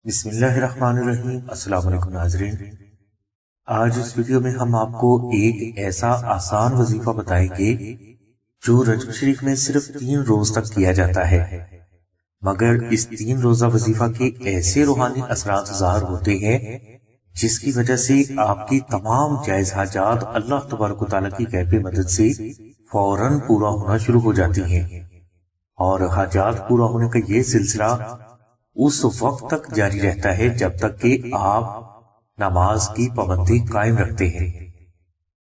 بسم اللہ الرحمن الرحیم۔ السلام علیکم ناظرین، آج اس ویڈیو میں ہم آپ کو ایک ایسا آسان وظیفہ بتائیں گے جو رجب شریف میں صرف 3 روز تک کیا جاتا ہے، مگر اس 3 روزہ وظیفہ کے ایسے روحانی اثرات ظاہر ہوتے ہیں جس کی وجہ سے آپ کی تمام جائز حاجات اللہ تبارک و تعالیٰ کی غیب مدد سے فوراً پورا ہونا شروع ہو جاتی ہیں، اور حاجات پورا ہونے کا یہ سلسلہ اس وقت تک جاری رہتا ہے جب تک کہ آپ نماز کی پابندی قائم رکھتے ہیں۔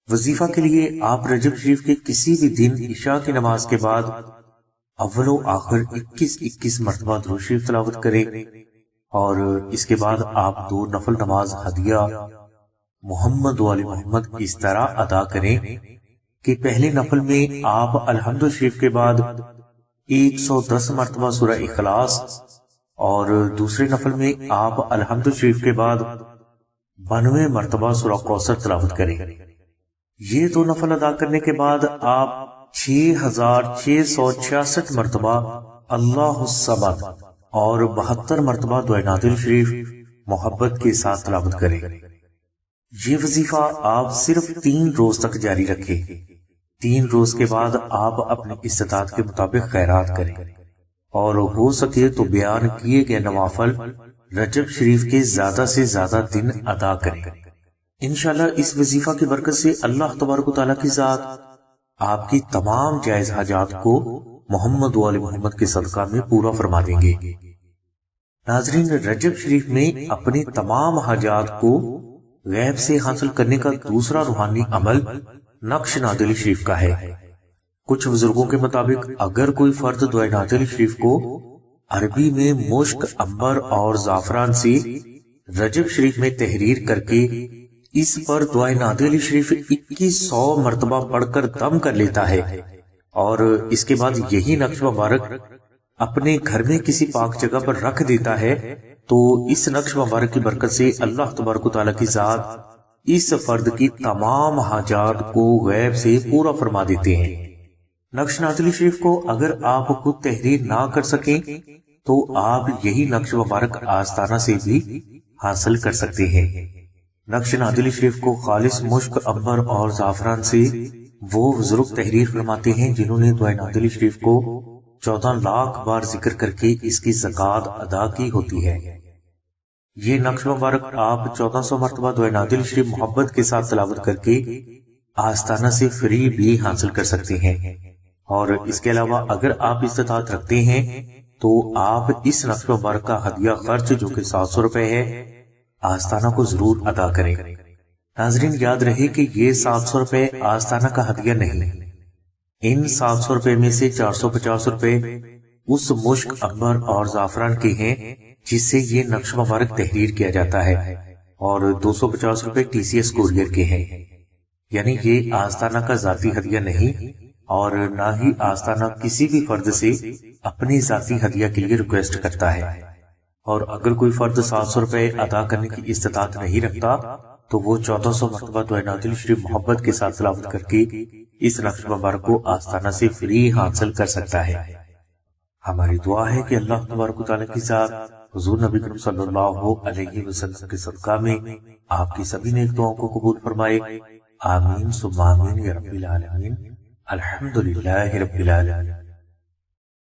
وظیفہ کے لیے آپ رجب شریف کے کسی بھی دن عشاء کی نماز کے بعد اول و آخر 21 مرتبہ درود شریف تلاوت کریں، اور اس کے بعد آپ 2 نفل نماز ہدیہ محمد و آل محمد اس طرح ادا کریں کہ پہلے نفل میں آپ الحمد شریف کے بعد 110 مرتبہ سورہ اخلاص، اور دوسرے نفل میں آپ الحمد شریف کے بعد 92 مرتبہ سورہ کوثر تلاوت کریں۔ یہ 2 نفل ادا کرنے کے بعد آپ 6666 مرتبہ اللہ الصمد اور 72 مرتبہ دعائے نادل شریف محبت کے ساتھ تلاوت کریں۔ یہ وظیفہ آپ صرف 3 روز تک جاری رکھیں۔ 3 روز کے بعد آپ اپنی استطاعت کے مطابق خیرات کریں، اور ہو سکے تو بیان کیے گئے نوافل رجب شریف کے زیادہ سے زیادہ دن ادا کریں۔ انشاءاللہ اس وظیفہ کی برکت سے اللہ تبارک و تعالیٰ کی ذات آپ کی تمام جائز حاجات کو محمد و آل محمد کے صدقہ میں پورا فرما دیں گے۔ ناظرین، رجب شریف میں اپنی تمام حاجات کو غیب سے حاصل کرنے کا دوسرا روحانی عمل نقش نادل شریف کا ہے۔ کچھ بزرگوں کے مطابق اگر کوئی فرد دعائے نادل شریف کو عربی میں مشک، عنبر اور زعفران سے رجب شریف میں تحریر کر کے اس پر دعائے نادل شریف 2100 مرتبہ پڑھ کر دم کر لیتا ہے، اور اس کے بعد یہی نقش مبارک اپنے گھر میں کسی پاک جگہ پر رکھ دیتا ہے، تو اس نقش مبارک کی برکت سے اللہ تبارک و تعالیٰ کی ذات اس فرد کی تمام حاجات کو غیب سے پورا فرما دیتے ہیں۔ نقش نادل شریف کو اگر آپ خود تحریر نہ کر سکیں تو آپ یہی نقش مبارک آستانہ سے بھی حاصل کر سکتے ہیں۔ نقش نادل شریف کو خالص مشک، عنبر اور زعفران سے وہ بزرگ تحریر فرماتے ہیں جنہوں نے دعائے نادل شریف کو 14 لاکھ بار ذکر کر کے اس کی زکوٰۃ ادا کی ہوتی ہے۔ یہ نقش مبارک آپ 1400 مرتبہ دعائے نادل شریف محبت کے ساتھ تلاوت کر کے آستانہ سے فری بھی حاصل کر سکتے ہیں، اور اس کے علاوہ اگر آپ استطاعت رکھتے ہیں تو آپ اس نقش مبارک کا ہدیہ خرچ جو کہ 700 روپے ہے آستانہ کو ضرور ادا کریں۔ ناظرین، یاد رہے کہ یہ 700 روپے آستانہ کا ہدیہ نہیں، ان 700 روپے میں سے 450 روپے اس مشک، عنبر اور زعفران کے ہیں جس سے یہ نقش مبارک تحریر کیا جاتا ہے، اور 250 روپے TCS کوریئر کے ہیں۔ یعنی یہ آستانہ کا ذاتی ہدیہ نہیں، اور نہ ہی آستانہ کسی بھی فرد سے اپنی ذاتی ہدیہ کے لیے ریکویسٹ کرتا ہے، اور اگر کوئی فرد 700 روپے ادا کرنے کی استطاعت نہیں رکھتا تو وہ 1400 مرتبہ دعائے نادل شریف محبت کے ساتھ تلاوت کر کے اس نقش مبارک کو آستانہ سے فری حاصل کر سکتا ہے۔ ہماری دعا ہے کہ اللہ تبارک و تعالیٰ کی ذات حضور نبی کریم صلی اللہ علیہ وسلم کے صدقہ میں آپ کی سبھی نیک دعاؤں کو قبول فرمائے۔ آمین ثم آمین یا رب العالمین۔ الحمدللہ رب العالمین۔